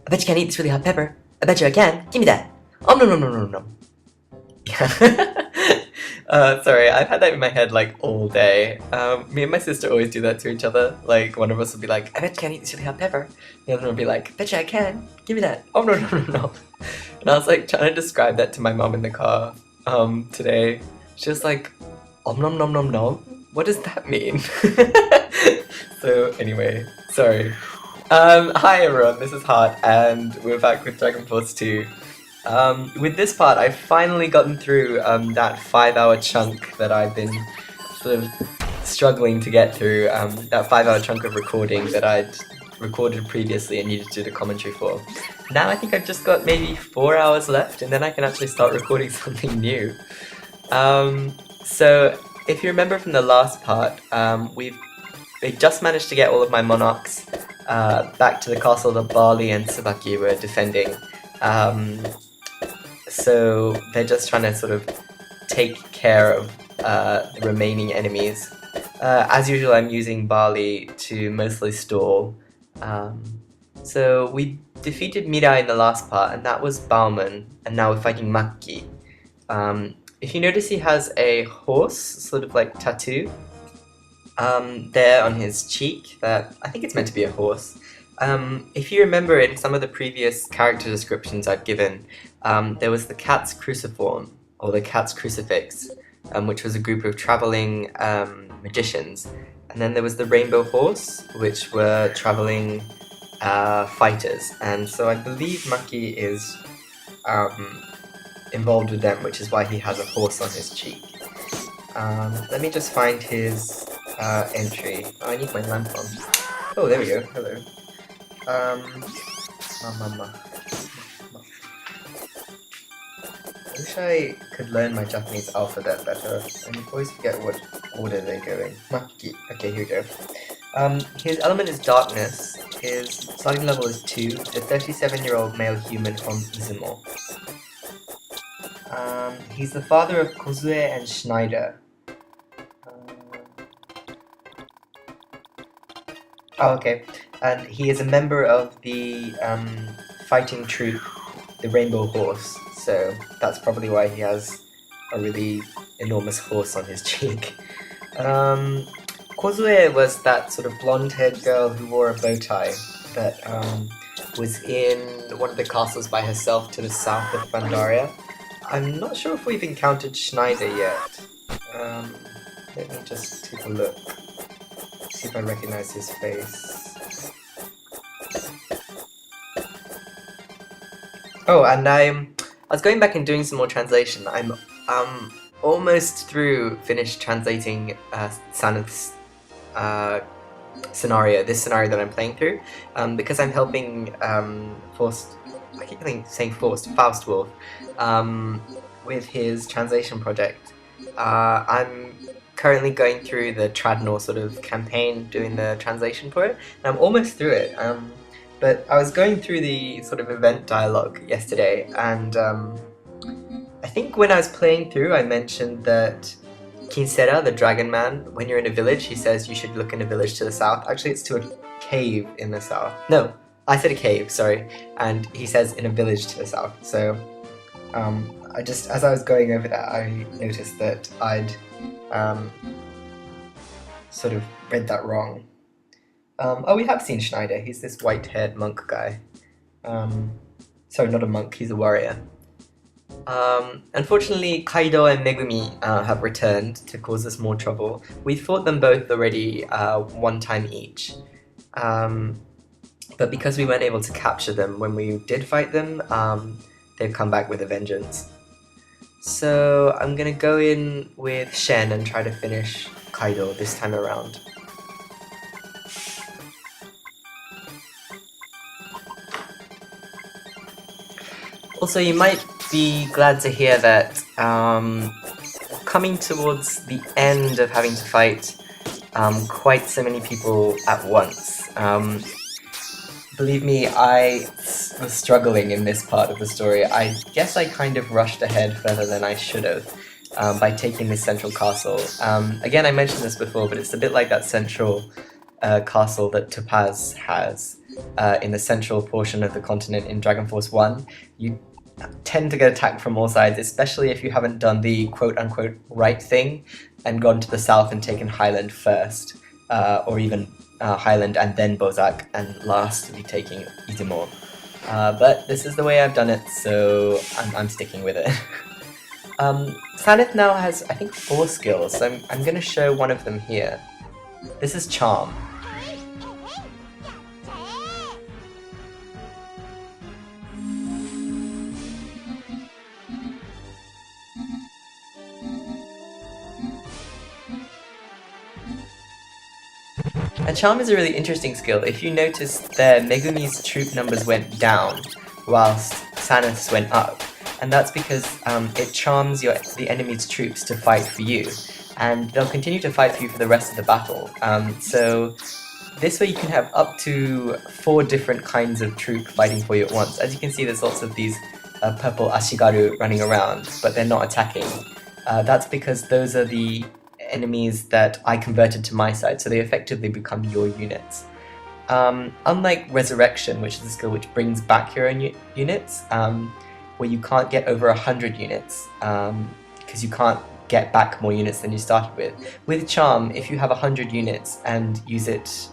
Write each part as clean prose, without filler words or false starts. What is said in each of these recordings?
I bet you can't eat this really hot pepper. I bet you I can. Give me that. Oh, no, no, no, no, no. Yeah. Sorry, I've had that in my head like all day. Me and my sister always do that to each other. Like, one of us will be like, I bet you can't eat this really hot pepper. The other one will be like, bet you I can. Give me that. Oh, no, no, no, no. And I was like trying to describe that to my mom in the car today. She was like, om nom nom nom nom. What does that mean? So anyway, sorry. Hi everyone, this is Hart, and we're back with Dragon Force 2. With this part, I've finally gotten through that 5-hour chunk that I've been sort of struggling to get through, that 5-hour chunk of recording that I'd recorded previously and needed to do the commentary for. Now I think I've just got maybe 4 hours left, and then I can actually start recording something new. So, if you remember from the last part, we just managed to get all of my monarchs back to the castle that Barley and Tsubaki were defending. So they're just trying to sort of take care of the remaining enemies. As usual, I'm using Barley to mostly stall. So we defeated Mirai in the last part, and that was Bauman, and now we're fighting Maki. If you notice, he has a horse, sort of like tattoo, there on his cheek, that I think it's meant to be a horse. If you remember in some of the previous character descriptions I've given, there was the cat's cruciform, or the cat's crucifix, which was a group of travelling magicians, and then there was the rainbow horse, which were travelling fighters, and so I believe Maki is involved with them, which is why he has a horse on his cheek. Let me just find his entry. Oh, I need my lamp on. Oh, there we go. Hello. I wish I could learn my Japanese alphabet better. I always forget what order they go in. Maki. Okay, here we go. His element is darkness. His starting level is 2. He's a 37-year-old male human from Izumo. He's the father of Kozue and Schneider. Oh, okay. And he is a member of the fighting troupe, the Rainbow Horse. So that's probably why he has a really enormous horse on his cheek. Kozue was that sort of blonde-haired girl who wore a bow tie that was in one of the castles by herself to the south of Pandaria. I'm not sure if we've encountered Schneider yet. Let me just take a look. See if I recognize his face. Oh, and I was going back and doing some more translation. I'm almost finished translating Sanith's scenario, this scenario that I'm playing through, because I'm helping Faust Wolf, with his translation project. I'm currently going through the Tradnor sort of campaign, doing the translation for it, and I'm almost through it. But I was going through the sort of event dialogue yesterday, and I think when I was playing through, I mentioned that Kinsera, the dragon man, when you're in a village, he says you should look in a village to the south. Actually, it's to a cave in the south. No, I said a cave, sorry. And he says in a village to the south. So, as I was going over that, I noticed that I'd sort of read that wrong. Oh, we have seen Schneider. He's this white-haired monk guy. Sorry, not a monk, he's a warrior. Unfortunately, Kaido and Megumi have returned to cause us more trouble. We fought them both already one time each. But because we weren't able to capture them when we did fight them, they've come back with a vengeance. So I'm gonna go in with Shen and try to finish Kaido this time around. Also, you might be glad to hear that coming towards the end of having to fight quite so many people at once. Believe me, I was struggling in this part of the story. I guess I kind of rushed ahead further than I should have by taking this central castle. Again, I mentioned this before, but it's a bit like that central castle that Topaz has. in the central portion of the continent in Dragon Force 1, you tend to get attacked from all sides, especially if you haven't done the quote-unquote right thing and gone to the south and taken Highland first, or even Highland and then BLAAARGH, and lastly taking Izumo. But this is the way I've done it, so I'm sticking with it. Sanith now has, I think, 4 skills, so I'm going to show one of them here. This is Charm. And Charm is a really interesting skill. If you notice there, Megumi's troop numbers went down, whilst Sanith's went up. And that's because it charms the enemy's troops to fight for you. And they'll continue to fight for you for the rest of the battle. So this way you can have up to 4 different kinds of troop fighting for you at once. As you can see, there's lots of these purple Ashigaru running around, but they're not attacking. That's because those are the enemies that I converted to my side, so they effectively become your units. Unlike Resurrection, which is a skill which brings back your own units, where you can't get over 100 units, because you can't get back more units than you started with. With Charm, if you have 100 units and use it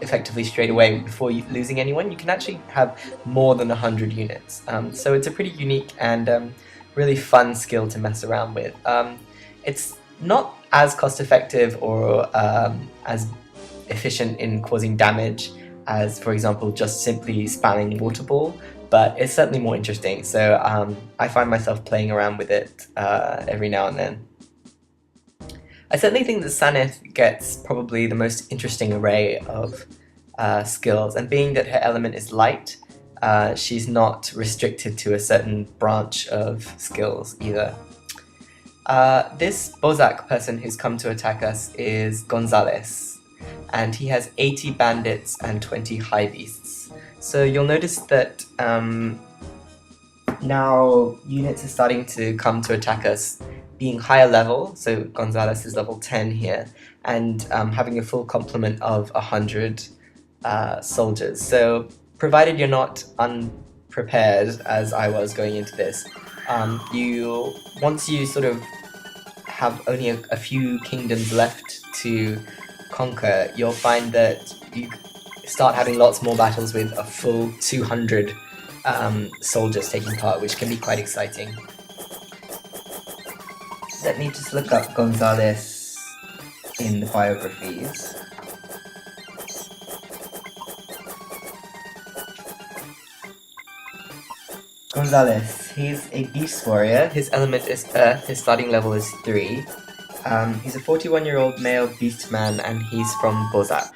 effectively straight away before losing anyone, you can actually have more than 100 units. So it's a pretty unique and really fun skill to mess around with. It's not as cost effective or as efficient in causing damage as, for example, just simply spamming Water Ball, but it's certainly more interesting, so I find myself playing around with it every now and then. I certainly think that Sanith gets probably the most interesting array of skills, and being that her element is light, she's not restricted to a certain branch of skills either. This BLAAARGH person who's come to attack us is Gonzalez, and he has 80 bandits and 20 high beasts. So you'll notice that now units are starting to come to attack us being higher level, so Gonzalez is level 10 here, and having a full complement of 100 soldiers. So provided you're not unprepared, as I was going into this, once you sort of have only a few kingdoms left to conquer, you'll find that you start having lots more battles with a full 200 soldiers taking part, which can be quite exciting. Let me just look up Gonzalez in the biographies. Gonzalez, he's a beast warrior. His element is earth, his starting level is 3. He's a 41-year-old male beast man, and he's from BLAAARGH.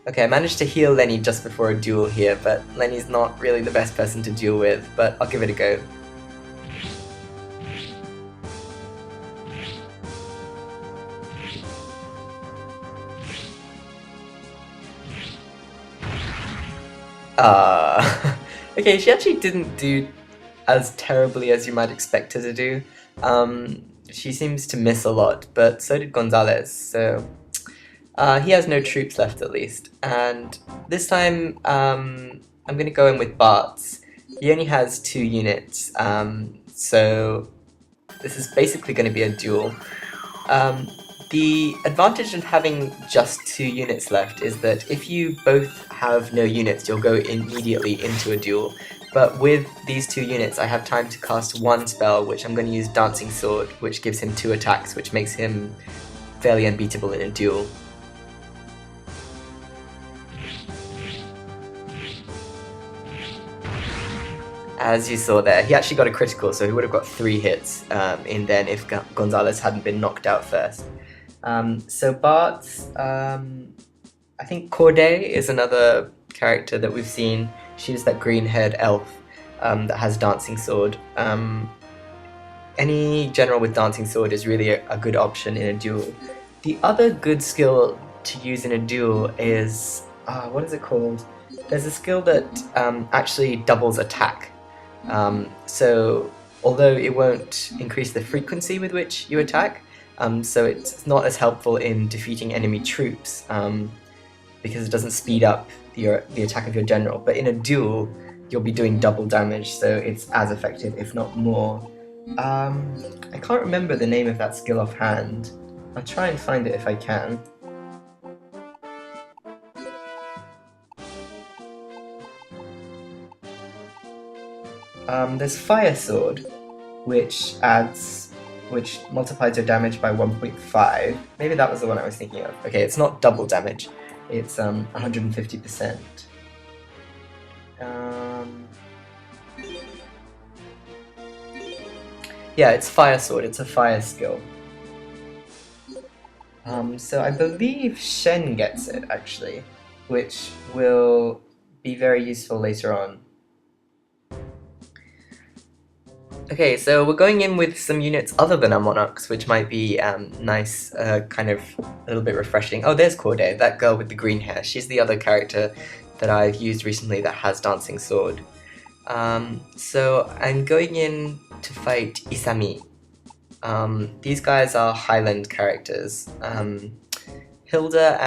Okay, I managed to heal Lenny just before a duel here, but Lenny's not really the best person to duel with, but I'll give it a go. Okay, she actually didn't do as terribly as you might expect her to do. She seems to miss a lot, but so did Gonzalez, so he has no troops left at least. And this time, I'm going to go in with Bart's. He only has 2 units, so this is basically going to be a duel. The advantage of having just 2 units left is that if you both have no units, you'll go immediately into a duel. But with these 2 units, I have time to cast 1 spell, which I'm going to use Dancing Sword, which gives him 2 attacks, which makes him fairly unbeatable in a duel. As you saw there, he actually got a critical, so he would have got 3 hits in then if Gonzalez hadn't been knocked out first. So Bart's, I think Corday is another character that we've seen. She's that green-haired elf that has Dancing Sword. Any general with Dancing Sword is really a good option in a duel. The other good skill to use in a duel is, what is it called? There's a skill that actually doubles attack. So although it won't increase the frequency with which you attack, so it's not as helpful in defeating enemy troops, because it doesn't speed up the attack of your general, but in a duel, you'll be doing double damage, so it's as effective, if not more. I can't remember the name of that skill offhand. I'll try and find it if I can. There's Fire Sword, which multiplies your damage by 1.5. Maybe that was the one I was thinking of. Okay, it's not double damage. It's 150%. Yeah, it's Fire Sword. It's a fire skill. So I believe Shen gets it, actually, which will be very useful later on. Okay, so we're going in with some units other than our monarchs, which might be nice, kind of a little bit refreshing. Oh, there's Corday, that girl with the green hair. She's the other character that I've used recently that has Dancing Sword. So I'm going in to fight Isami. These guys are Highland characters. Hilda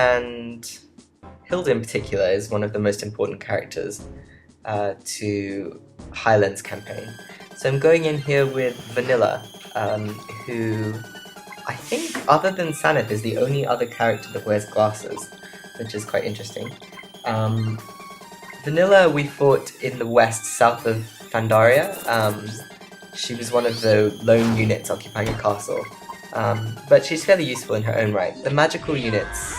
in particular is one of the most important characters to Highland's campaign. So I'm going in here with Vanilla, who I think, other than Sanith, is the only other character that wears glasses, which is quite interesting. Vanilla we fought in the west, south of Pandaria. She was one of the lone units occupying a castle, but she's fairly useful in her own right. The magical units...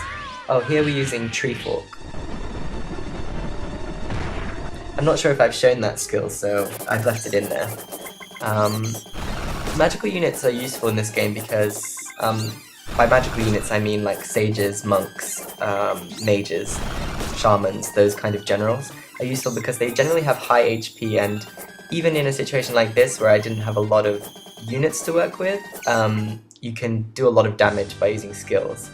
Oh, here we're using Tree Fork. I'm not sure if I've shown that skill, so I've left it in there. Magical units are useful in this game because, by magical units I mean like sages, monks, mages, shamans, those kind of generals are useful because they generally have high HP, and even in a situation like this where I didn't have a lot of units to work with, you can do a lot of damage by using skills.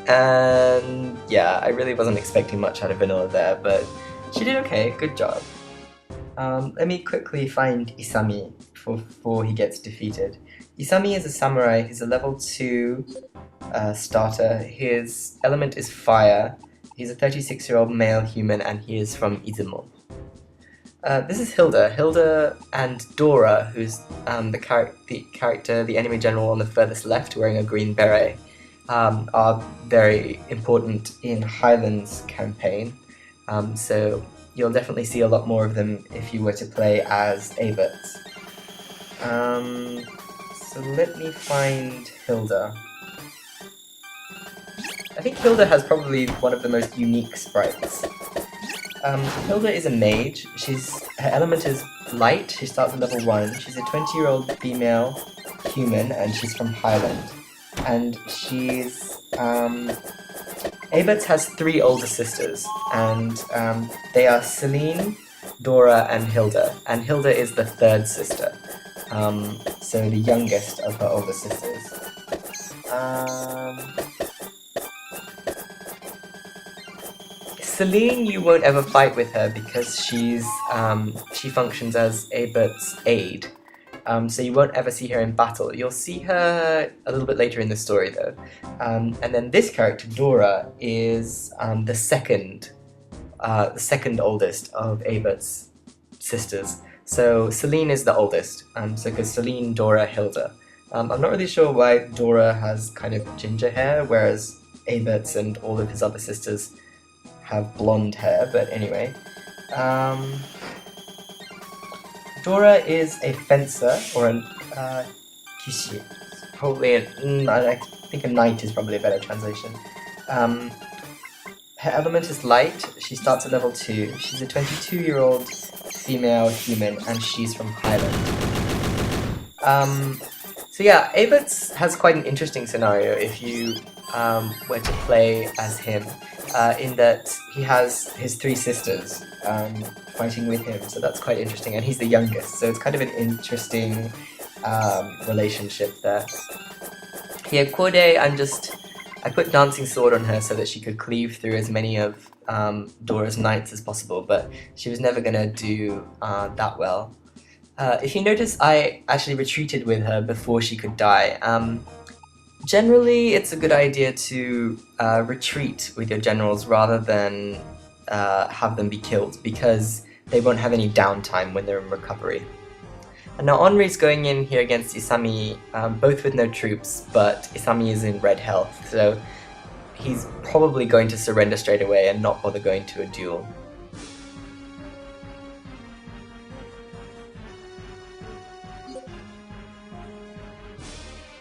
And yeah, I really wasn't expecting much out of Vanilla there, but she did okay, good job. Let me quickly find Isami before he gets defeated. Isami is a samurai, he's a level 2 starter, his element is fire, he's a 36-year-old male human, and he is from Izumo. This is Hilda. Hilda and Dora, who's the enemy general on the furthest left wearing a green beret, are very important in Highland's campaign, so you'll definitely see a lot more of them if you were to play as Aberts. So let me find Hilda. I think Hilda has probably one of the most unique sprites. Hilda is a mage. Her element is light. She starts at level 1. She's a 20-year-old female human, and she's from Highland. And she's... Aberts has 3 older sisters, and they are Celine, Dora, and Hilda. And Hilda is the 3rd sister, so the youngest of her older sisters. Celine, you won't ever fight with her because she functions as Abert's aide. So you won't ever see her in battle. You'll see her a little bit later in the story, though. And then this character, Dora, is the second oldest of Abert's sisters. So Celine is the oldest. So because Celine, Dora, Hilda. I'm not really sure why Dora has kind of ginger hair, whereas Abert's and all of his other sisters have blonde hair. But anyway. Dora is a fencer, or a kishi. Probably I think a knight is probably a better translation. Her element is light. She starts at level 2. She's a 22-year-old female human, and she's from Highland. So yeah, Aberts has quite an interesting scenario if you were to play as him, in that he has his 3 sisters fighting with him, so that's quite interesting, and he's the youngest, so it's kind of an interesting relationship there. Here, Corday, I put Dancing Sword on her so that she could cleave through as many of Dora's knights as possible, but she was never going to do that well. If you notice, I actually retreated with her before she could die. Generally, it's a good idea to retreat with your generals rather than have them be killed, because they won't have any downtime when they're in recovery. And now Henri's going in here against Isami, both with no troops, but Isami is in red health, so he's probably going to surrender straight away and not bother going to a duel.